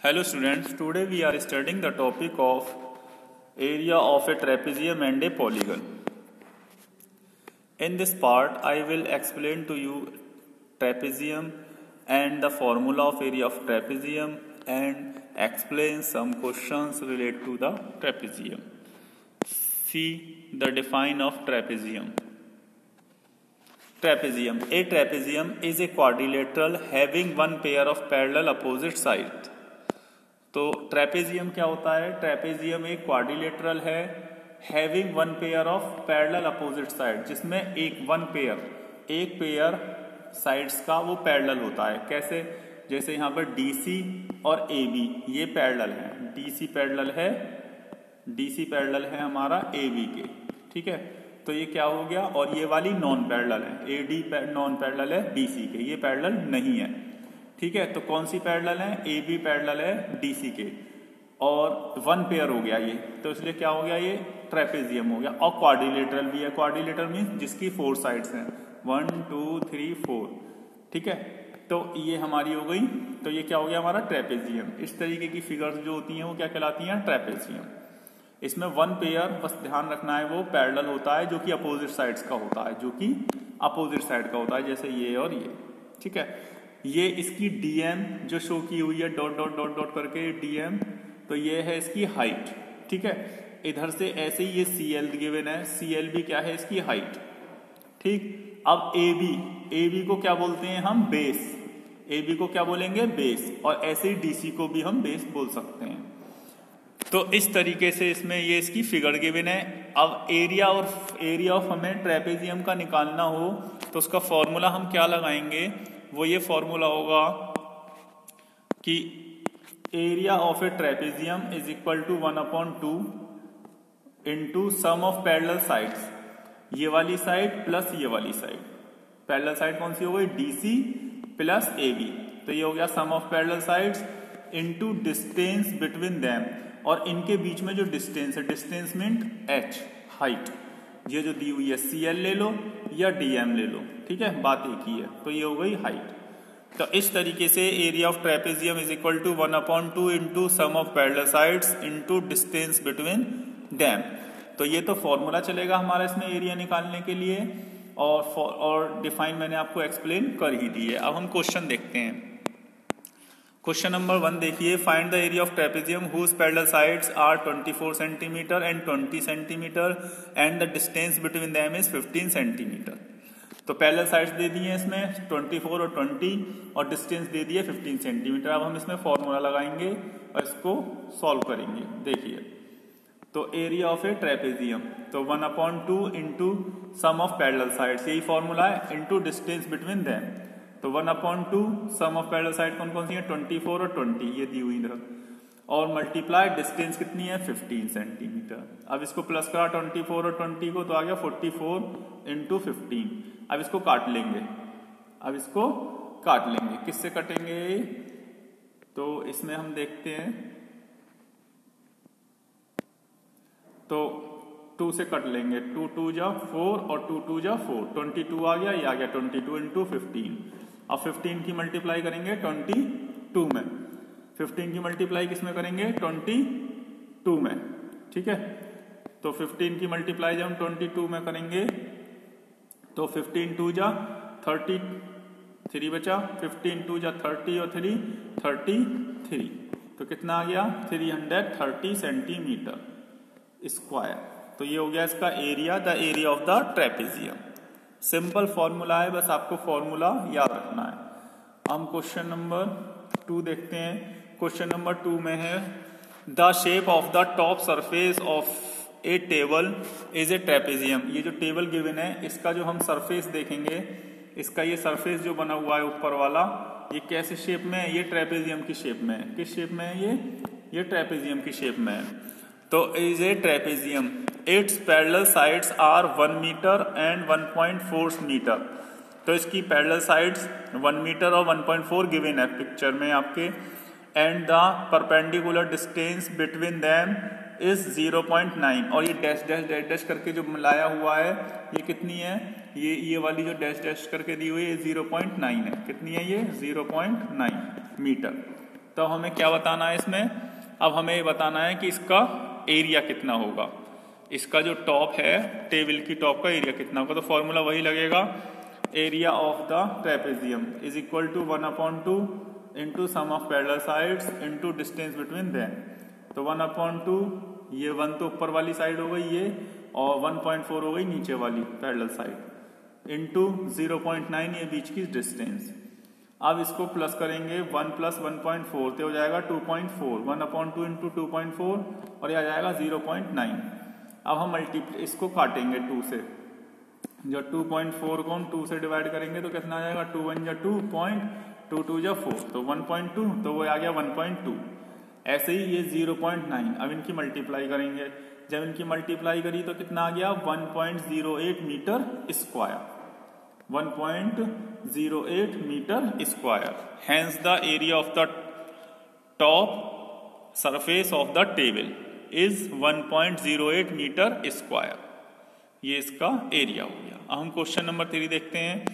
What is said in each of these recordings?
Hello students, today we are studying the topic of area of a trapezium and a polygon. In this part, I will explain to you trapezium and the formula of area of trapezium and explain some questions related to the trapezium. See the define of trapezium. Trapezium. A trapezium is a quadrilateral having one pair of parallel opposite sides. तो trapezium क्या होता है? Trapezium एक quadrilateral है having one pair of parallel opposite side, जिसमें एक pair sides का वो पैरेलल होता है. कैसे? जैसे यहाँ पर डीसी और एबी ये पैरेलल है, डीसी पैरेलल है हमारा एबी के. ठीक है, तो ये क्या हो गया? और ये वाली नॉन पैरेलल है, एडी नॉन पैरेलल है डीसी के, ये पैरेलल नहीं है. ठीक है, तो कौन सी पैरेलल है? ए बी पैरेलल है डीसी के और वन पेयर हो गया ये, तो इसलिए क्या हो गया? ये ट्रेपेजियम हो गया. और क्वाड्रिलेटरल भी है. क्वाड्रिलेटरल मींस जिसकी 4 साइड्स हैं, 1 2 3 4. ठीक है, तो ये हमारी हो गई. तो ये क्या हो गया हमारा? ट्रेपेजियम. इस तरीके की फिगर्स जो होती हैं वो क्या कहलाती हैं? ट्रेपेजियम. इसमें वन पेयर, बस ध्यान रखना है, वो पैरेलल होता है जो कि अपोजिट साइड्स का होता है, जैसे ये और ये. ठीक है, ये इसकी डीएम जो शो की हुई है डॉट डॉट डॉट डॉट करके डीएम, तो ये है इसकी हाइट. ठीक है, इधर से ऐसे ही ये सीएल गिवन है, सीएल भी क्या है? इसकी हाइट. ठीक, अब एबी को क्या बोलते हैं हम? बेस. एबी को क्या बोलेंगे? बेस. और ऐसे ही डीसी को भी हम बेस बोल सकते हैं. तो इस तरीके से इसमें ये इसकी फिगर गिवन है. अब एरिया ऑफ हमें ट्रेपेजियम का निकालना हो तो उसका फॉर्मूला हम क्या लगाएंगे? वो ये फॉर्मूला होगा कि area of a trapezium is equal to 1/2 into sum of parallel sides. ये वाली साइड प्लस ये वाली साइड. पैरेलल साइड कौन सी हो गई? DC plus AB. तो ये हो गया sum of parallel sides into distance between them. और इनके बीच में जो डिस्टेंस है, डिस्टेंस मीन एच, हाइट. ये जो दी हुई है सीएल ले लो या डीएम ले लो. ठीक है, बात एक ही है. तो ये हो गई हाइट. तो इस तरीके से area of trapezium is equal to 1/2 into sum of parallel sides into distance between them. तो ये तो फॉर्मूला चलेगा हमारा इसमें एरिया निकालने के लिए, और डिफाइन मैंने आपको एक्सप्लेन कर ही दी है. अब हम क्वेश्चन देखते हैं. क्वेश्चन नंबर 1 देखिए. Find the area of trapezium whose parallel sides are 24 centimetre and 20 centimetre and the distance between them is 15 centimetre. तो पैरेलल साइड्स दे दी हैं इसमें 24 और 20 और डिस्टेंस दे दी है 15 सेंटीमीटर. अब हम इसमें फॉर्मूला लगाएंगे और इसको सॉल्व करेंगे. देखिए, तो एरिया ऑफ ए ट्रेपेजियम, तो 1/2 into sum of parallel sides, यही फॉर्मूला है, इंटू डिस्टेंस बिटवीन देम. तो 1/2 सम ऑफ पैरेलल साइड कौन कौन सी है? 24 और 20, ये दी हुई इधर, और मल्टीप्लाई डिस्टेंस कितनी है? 15 सेंटीमीटर. अब इसको प्लस करा 24 और 20 को, तो आ गया 44 इंटू 15. अब इसको काट लेंगे. किससे कटेंगे? तो इसमें हम देखते हैं, तो 2 से कट लेंगे. 2 2 जा 4 और 2 2 जा 4, 22 आ गया. ये आ गया 22 इंटू 15. अब 15 की मल्टीप्लाई करेंगे 22 में. 15 की मल्टीप्लाई किसमें करेंगे? 22 में. ठीक है, तो 15 की मल्टीप्लाई जब हम 22 में करेंगे तो 15 2 जा 30, 3 बचा. 15 2 जा 30 और 3 33. तो कितना आ गया? 330 सेंटीमीटर स्क्वायर. तो ये हो गया इसका area, the area of the trapezium. Simple formula है, बस आपको फॉर्मूला याद रखना है. हम क्वेश्चन नंबर 2 देखते हैं. क्वेश्चन नंबर 2 में है the shape of the top surface of A table is a trapezium. ये जो टेबल गिवन है इसका जो हम सरफेस देखेंगे, इसका ये सरफेस जो बना हुआ है ऊपर वाला, ये कैसे शेप में है? ये ट्रेपेजियम की शेप में है. किस शेप में है? ये ट्रेपेजियम की शेप में है. तो is a trapezium, its parallel sides are 1 metre and 1.4 metre. तो इसकी पैरेलल साइड्स 1 मीटर और 1.4 गिवन है पिक्चर में आपके. And the perpendicular distance between them is 0.9. और ये डैश डैश डैश डैश करके जो मिलाया हुआ है, ये कितनी है? ये वाली जो डैश डैश करके दी हुई है 0.9 है. कितनी है ये? 0.9 मीटर. तो हमें क्या बताना है इसमें, अब हमें ये बताना है कि इसका एरिया कितना होगा, इसका जो टॉप है टेबल की टॉप का एरिया कितना होगा। तो फॉर्मूला वही लगेगा, area of the trapezium is equal to 1/2 into sum of parallel sides into distance between them. तो 1/2, ये 1 तो ऊपर वाली साइड हो गई ये, और 1.4 हो गई नीचे वाली पैरेलल साइड, इंटू 0.9 ये बीच की डिस्टेंस। अब इसको प्लस करेंगे, 1 + 1.4 तो हो जाएगा 2.4, 1/2 इंटू 2.4 और यह आ जाएगा 0.9। अब हम इसको काटेंगे 2 से, जब 2.4 को हम 2 से डिवाइड करेंगे तो कितना आ जाएगा, 2 × 1 = 2, 2 × 2 = 4, तो 1.2, तो वो आ गया 1.2। ऐसे ही ये 0.9, अब इनकी मल्टीप्लाई करेंगे, जब इनकी मल्टीप्लाई करी तो कितना आ गया, 1.08 metre square, 1.08 metre square. Hence the area of the top surface of the table is 1.08 metre square. ये इसका एरिया हो गया। अब हम क्वेश्चन नंबर 3 देखते हैं।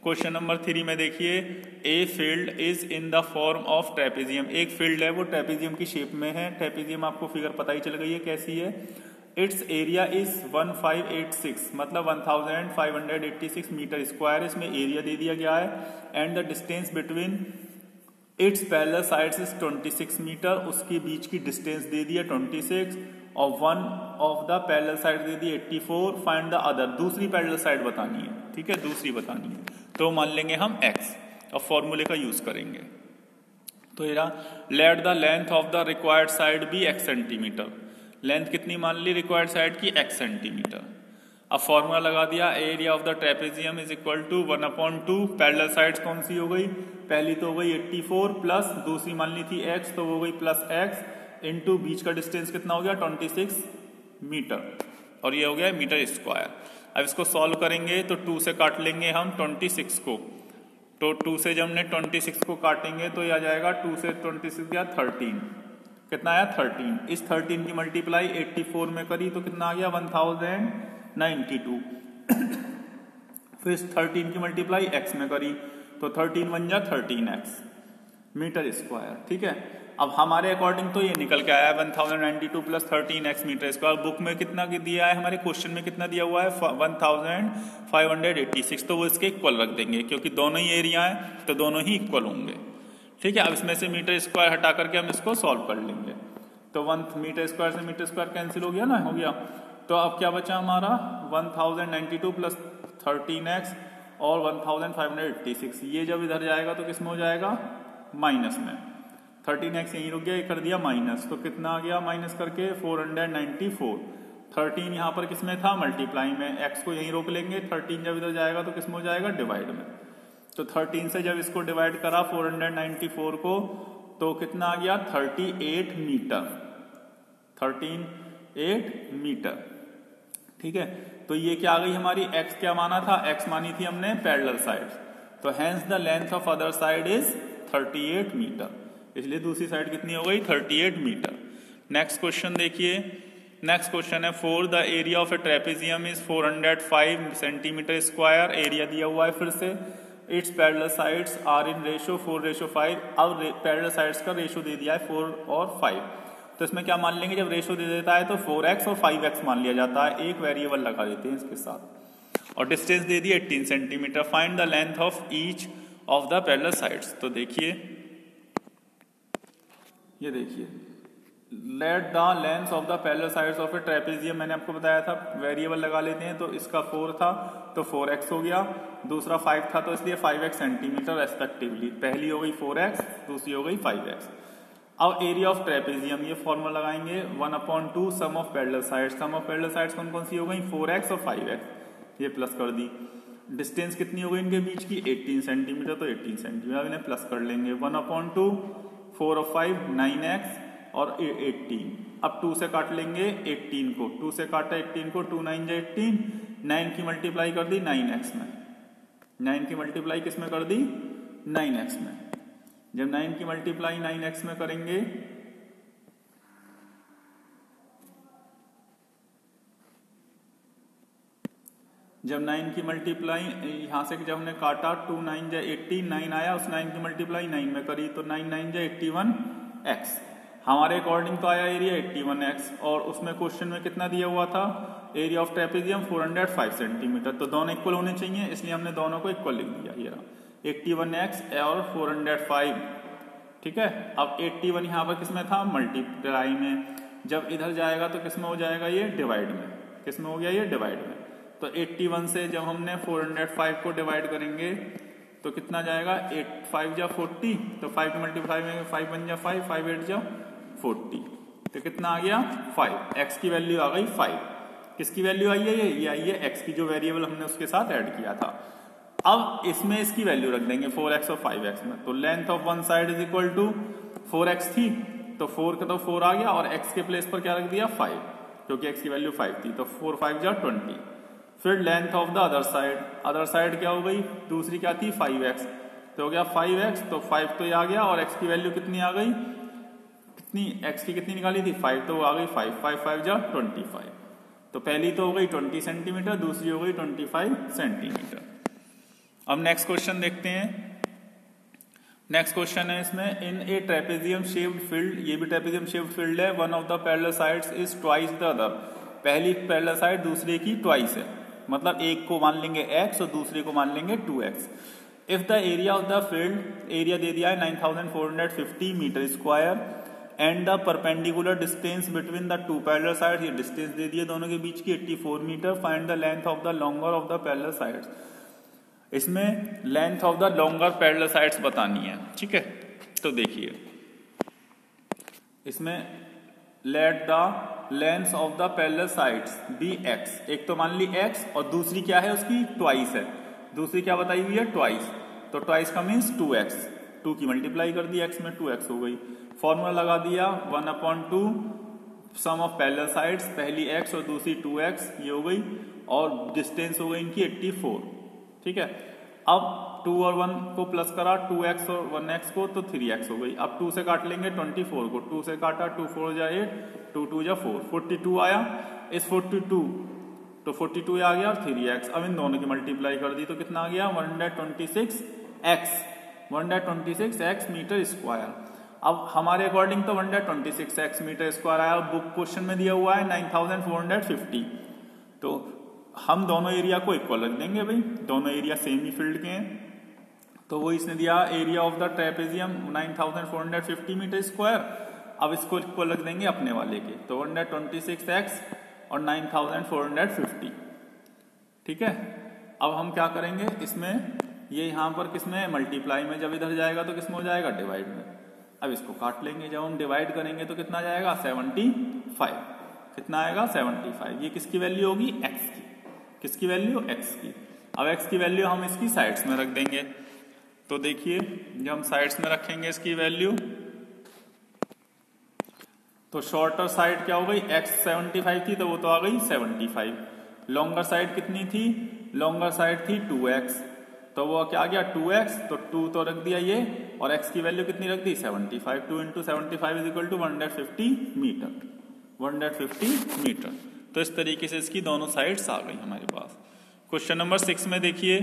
क्वेश्चन नंबर 3 में देखिए, a field is in the form of trapezium, एक फील्ड है वो ट्रेपेजियम की शेप में है। ट्रेपेजियम आपको फिगर पता ही चल गई है कैसी है। इट्स एरिया इज 1586, मतलब 1586 मीटर स्क्वायर इसमें एरिया दे दिया गया है। And the distance between its parallel sides is 26 metre, उसके बीच की डिस्टेंस दे दिया 26, और one of the parallel side दे दी 84। फाइंड द अदर, दूसरी पैरेलल साइड बतानी है, ठीक है, दूसरी बतानी है। तो मान लेंगे हम x और फॉर्मूले का यूज करेंगे। तो ये let the length of the required side be x centimetre, length कितनी मान ली रिक्वायर्ड साइड की, x सेंटीमीटर। अब फॉर्मूला लगा दिया, area of the trapezium is equal to 1/2, parallel sides कौन सी हो गई, पहली तो हो गई 84 प्लस दूसरी मान ली थी x, तो हो गई प्लस x इंटू बीच का डिस्टेंस कितना हो गया 26 मीटर, और ये हो गया मीटर स्क्वायर। अब इसको सॉल्व करेंगे तो 2 से काट लेंगे हम 26 को, तो 2 से जब हमने 26 को काटेंगे तो ये आ जाएगा 2 से 26 गया 13, कितना आया 13। इस 13 की मल्टीप्लाई 84 में करी तो कितना आ गया 1092। फिर इस 13 की मल्टीप्लाई x में करी तो 13 बन जा 13x मीटर स्क्वायर, ठीक है। अब हमारे अकॉर्डिंग तो ये निकल के आया 1092 + 13x मीटर स्क्वायर। बुक में कितना दिया है, हमारे क्वेश्चन में कितना दिया हुआ है 1586, तो वो इसके इक्वल रख देंगे क्योंकि दोनों ही एरिया है तो दोनों ही इक्वल होंगे, ठीक है। अब इसमें से मीटर स्क्वायर हटा करके हम इसको सॉल्व कर लेंगे, तो 1 मीटर स्क्वायर से मीटर स्क्वायर कैंसिल हो गया ना, हो गया। तो अब क्या बचा हमारा 1092 + 13x और 1586, ये जब इधर जाएगा तो किसमें हो जाएगा माइनस में, 13x यहीं रुक गया, ये कर दिया माइनस, तो कितना आ गया माइनस करके 494। 13 यहाँ पर किसमें था मल्टीप्लाई में, x को यहीं रोक लेंगे, 13 जब इधर जाएगा तो किसमें हो जाएगा डिवाइड में। तो 13 से जब इसको डिवाइड करा 494 को तो कितना आ गया 38 मीटर, 38 मीटर, ठीक है। तो ये क्या आ गई हमारी, x क्या माना था, x मानी थी हमने पैरेलल साइड, तो hence the length of other side is 38 metre, इसलिए दूसरी साइड कितनी हो गई 38 मीटर। नेक्स्ट क्वेश्चन देखिए, नेक्स्ट क्वेश्चन है, for the area of a trapezium is 405 centimetre square, area दिया हुआ है फिर से। Its parallel sides are in ratio 4:5, अब पैरेलल साइड्स का रेशो दे दिया है 4 और 5, तो इसमें क्या मान लेंगे, जब रेशो दे देता है तो 4x और 5x मान लिया जाता है, एक वेरिएबल लगा देते हैं इसके साथ, और distance they the 18 centimetre. Find the length of each of the parallel sides, तो देखिए ये देखिए, late the length of the parallel sides of a trapezium, मैंने आपको बताया था वेरिएबल लगा लेते हैं, तो इसका 4 था तो 4x हो गया, दूसरा 5 था तो इसलिए 5x सेंटीमीटर रेस्पेक्टिवली, पहली हो गई 4x दूसरी हो गई 5x। अब एरिया ऑफ ट्रेपेजियम, ये फॉर्मूला लगाएंगे 1/2 sum of parallel sides, sum of parallel sides कौन कौन सी हो गई 4x और 5x, ये प्लस कर दी। डिस्टेंस कितनी हो गई इनके बीच की 18 सेंटीमीटर, तो 18 सेंटीमीटर, अब इन्हें प्लस कर लेंगे 1/2 4 और 5 9x और 18। अब 2 से काट लेंगे 18 को, 2 से काटा 18 को, 2 9 जा 18, 9 की मल्टीप्लाई कर दी 9x में, 9 की मल्टीप्लाई किस में कर दी 9x में। जब 9 की मल्टीप्लाई 9x में करेंगे जब 9 की मल्टीप्लाई यहाँ से जब हमने काटा 2 9 जा 80, 9 आया, उस 9 की मल्टीप्लाई 9 में करी तो 9 9 जा 81x। हमारे अकॉर्डिंग तो आया एरिया 81x, और उसमें क्वेश्चन में कितना दिया हुआ था, एरिया ऑफ ट्रेपेजियम 405 सेंटीमीटर। तो दोनों इक्वल होने चाहिए, इसलिए हमने दोनों को इक्वल लिख दिया। ये 81x और 405, ठीक है। अब 81 यहाँ पर किसमें था, मल्टीप्लाई में, जब इधर जाएगा तो किसमें हो जाएगा, ये डिवाइड में। किसमें हो गया, ये डिवाइड में। तो 81 से जब हमने 405 को डिवाइड करेंगे तो कितना जाएगा, 8 5 जा 40, तो 5 की मल्टीप्लाई में 5 बन जा 5, 5 8 जा 40, तो कितना आ गया 5। एक्स की वैल्यू आ गई 5। किसकी वैल्यू आई है, ये आई है एक्स की, जो वेरिएबल हमने उसके साथ ऐड किया था। अब इसमें इसकी वैल्यू रख देंगे 4x और 5x में। तो length of one side is equal to 4x थी, तो 4 का तो 4 आ गया, और x के प्लेस पर क्या रख दिया 5, क्योंकि x की वैल्यू 5 थी, तो 4 5 जा 20। फिर length of the other side क्या हो गई, दूसरी क्या थी 5x, तो हो गया 5x, तो 5 तो ये आ गया, और x की वैल्यू कितनी आ गई, कितनी x की कितनी निकाली थी 5, तो आ गई 5 5 5 जा 25। तो पहली तो हो गई 20 सेंटीमीटर, दूसरी हो गई 25 सेंटीमीटर। अब नेक्स्ट क्वेश्चन देखते हैं। नेक्स्ट क्वेश्चन है इसमें, इन ए ट्रेपेजियम शेप्ड फील्ड, ये भी ट्रेपेजियम शेप्ड फील्ड है, one of the parallel sides is twice the other. पहली पैरेलल साइड दूसरे की ट्वाइस है, मतलब एक को मान लेंगे x और दूसरे को मान लेंगे 2x। If the area of the field, area दे दिया है 9450 metre square, and the perpendicular distance between the two parallel sides, ये डिस्टेंस दे दिए दोनों के बीच की 84 metre, find the length of the longer of the parallel sides. इसमें length of the longer parallel sides बतानी है, ठीक है। तो देखिए इसमें let the length of the parallel sides be x, एक तो मान ली x और दूसरी क्या है उसकी ट्वाइस है, दूसरी क्या बताई हुई है ट्वाइस, तो ट्वाइस का मीन्स 2x, 2 की मल्टीप्लाई कर दी x में 2x हो गई। फॉर्मूला लगा दिया 1/2 सम ऑफ पैरेलल साइड्स, पहली x और दूसरी 2x, ये हो गई, और डिस्टेंस हो गई इनकी 84, ठीक है। अब 2 और 1 को प्लस करा, 2x और 1x को, तो 3x हो गई। अब 2 से काट लेंगे 24 को, 2 से काटा 2 4 जा 8, 2 2 जा 4, 42 आया। इस 42 तो 42 आ गया और 3x, अब इन दोनों की मल्टीप्लाई कर दी तो कितना आ गया 126x, 126x मीटर स्क्वायर। अब हमारे अकॉर्डिंग तो 126x मीटर स्क्वायर आया, बुक क्वेश्चन में दिया हुआ है 9450, तो हम दोनों एरिया को इक्वल रख देंगे भाई, दोनों एरिया सेम ही फील्ड के हैं। तो वो इसने दिया area of the trapezium 9450 metre square, अब इसको इक्वल रख देंगे अपने वाले के, तो 126x और 9450, ठीक है। अब हम क्या करेंगे इसमें, ये यहां पर किसमें मल्टीप्लाई में, जब इधर जाएगा तो किसमें हो जाएगा डिवाइड में। अब इसको काट लेंगे, जब हम डिवाइड करेंगे तो कितना जाएगा 75, कितना आएगा 75। ये किसकी वैल्यू होगी x की, किसकी वैल्यू x की। अब x की वैल्यू हम इसकी साइड्स में रख देंगे, तो देखिए जब हम साइड्स में रखेंगे इसकी वैल्यू, तो शॉर्टर साइड क्या हो गई x 75 थी, तो वो तो आ गई 75। लॉन्गर साइड कितनी थी, लॉन्गर साइड थी 2x, तो वो क्या आ गया 2x, तो 2 तो रख दिया ये, और x की वैल्यू कितनी रख दी 75, 2 × 75 is equal to 150 metre, 150 metre. तो इस तरीके से इसकी दोनों साइड्स आ गई हमारे पास। क्वेश्चन नंबर 6 में देखिए,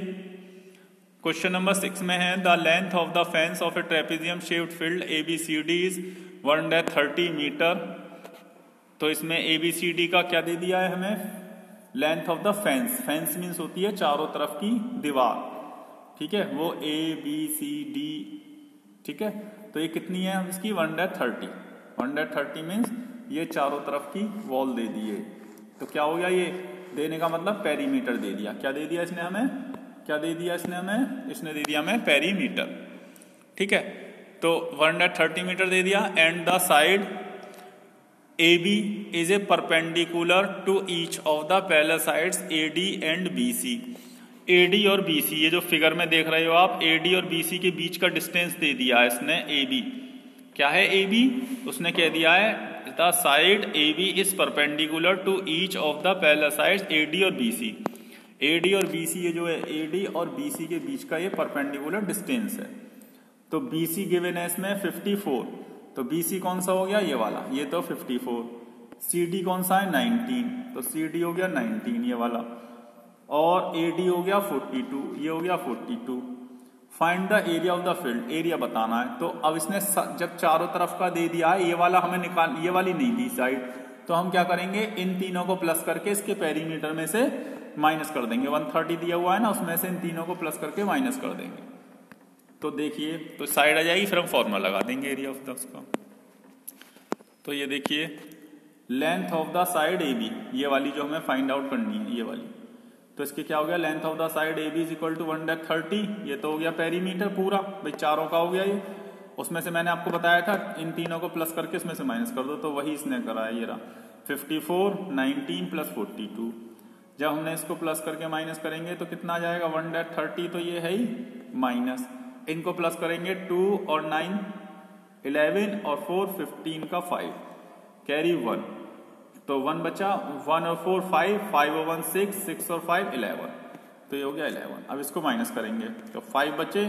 क्वेश्चन नंबर 6 में है the length of the fence of a trapezium shaped field ABCD is 130 metre. तो इसमें ABCD का क्या दे दिया है हमें, length of the fence, fence means होती है चारों तरफ की दीवार, ठीक है, वो ABCD, ठीक है। तो ये कितनी है इसकी 130, 130 मीन्स ये चारों तरफ की वॉल दे दिए। तो क्या हो गया, ये देने का मतलब पेरीमीटर दे दिया। क्या दे दिया इसने हमें, क्या दे दिया इसने हमें, इसने दे दिया हमें पेरीमीटर, ठीक है। तो 130 मीटर दे दिया, and the side AB is a perpendicular to each of the parallel sides AD and BC। AD और BC, ये जो फिगर में देख रहे हो आप, AD और BC के बीच का डिस्टेंस दे दिया है इसने AB। क्या है AB, उसने कह दिया है the side AB is perpendicular to each of the parallel sides AD और BC। AD और BC, ये जो है AD और BC के बीच का ये परपेंडिकुलर डिस्टेंस है। तो BC गिवन है इसमें 54, तो BC कौन सा हो गया ये वाला, ये तो 54। CD कौन सा है 19, तो CD हो गया 19 ये वाला। और AD हो गया 42, ये हो गया 42। Find the area of the field, area बताना है। तो अब इसने जब चारों तरफ का दे दिया है, ये वाला हमें निकाल, ये वाली नहीं दी साइड, तो हम क्या करेंगे, इन तीनों को प्लस करके इसके पेरीमीटर में से माइनस कर देंगे। 130 दिया हुआ है ना, उसमें से इन तीनों को प्लस करके माइनस कर देंगे। तो देखिए, तो साइड आ जाएगी, फिर हम फॉर्मूला लगा देंगे एरिया ऑफ द उसका। तो ये देखिए, length of the side AB, ये वाली जो हमें फाइंड आउट करनी है, ये वाली, तो इसके क्या हो गया, length of the side AB is equal to 130। ये तो हो गया पेरीमीटर पूरा, भाई चारों का हो गया ये। उसमें से मैंने आपको बताया था इन तीनों को प्लस करके इसमें से माइनस कर दो, तो वही इसने करा है। ये रहा 54, 19 प्लस 42। जब हमने इसको प्लस करके माइनस करेंगे तो कितना आ जाएगा, 130, तो ये है ही माइनस। इनको प्लस करेंगे 2 और 9 11 और 4 15 का 5, कैरी 1, तो 1 बचा, 1 और 4 5, 5 और 1 6, 6 और 5 11, तो ये हो गया 11। अब इसको माइनस करेंगे तो 5 बचे,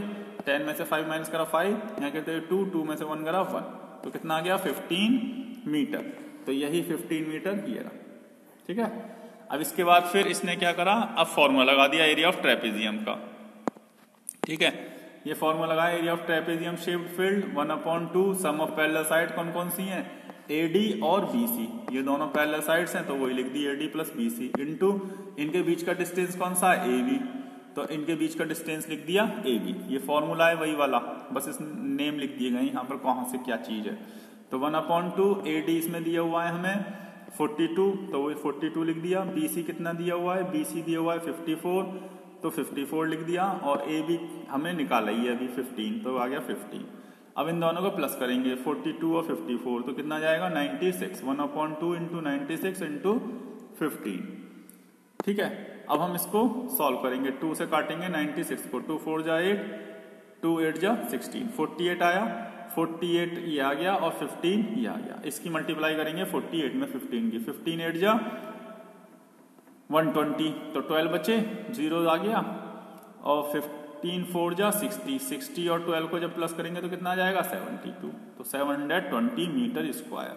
10 में से 5 माइनस करा 5, यहाँ कहते हैं 2, 2 में से 1 करा 1, तो कितना आ गया 15 मीटर। तो यही 15 मीटर ये रहा, ठीक है। अब इसके बाद फिर इसने क्या करा, अब फॉर्मूला लगा दिया एरिया ऑफ ट्रेपेजियम का, ठीक है। ये फॉर्मूला लगाया area of trapezium shaped field 1/2 sum of parallel side, कौन कौन सी हैं, AD और BC, ये दोनों पैरेलल साइड्स हैं, तो वही लिख दी AD प्लस BC इनटू इनके बीच का डिस्टेंस कौन सा है, AB, तो इनके बीच का डिस्टेंस लिख दिया AB। ये फॉर्मूला है वही वाला, बस इस नेम लिख दिए गए यहाँ पर कहाँ से क्या चीज है। तो 1/2 AD इसमें दिया हुआ है हमें 42, तो वही 42 लिख दिया। BC कितना दिया हुआ है, BC दिया हुआ है 54, तो 54 लिख दिया, और AB हमें निकाला ही है अभी 15, तो आ गया 15। अब इन दोनों को प्लस करेंगे 42 और 54, तो कितना जाएगा 96, 1/2 इंटू 96 इंटू 15, ठीक है। अब हम इसको सॉल्व करेंगे, 2 से काटेंगे 96 को, 2 4 जा 8, 2 8 जा 16, 48 आया, 48 ये आ गया और 15 ये आ गया। इसकी मल्टीप्लाई करेंगे 48 में 15 की, 15 8 जा 120, तो 12 बचे, 0 आ गया, और 15 4 जा 60, 60 और 12 को जब प्लस करेंगे तो कितना आ जाएगा 72, तो 720 मीटर स्क्वायर।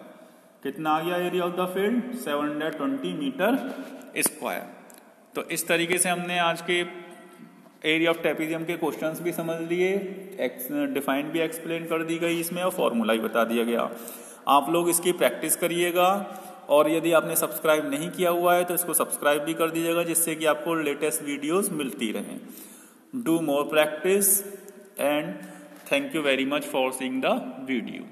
कितना आ गया area of the field, 720 metre square. तो इस तरीके से हमने आज के एरिया ऑफ ट्रेपेजियम के क्वेश्चंस भी समझ लिए, डिफाइन भी एक्सप्लेन कर दी गई इसमें, और फॉर्मूला ही बता दिया गया। आप लोग इसकी प्रैक्टिस करिएगा, और यदि आपने सब्सक्राइब नहीं किया हुआ है तो इसको सब्सक्राइब भी कर दीजिएगा, जिससे कि आपको लेटेस्ट वीडियोस मिलती रहें। Do more practice and thank you very much for seeing the video.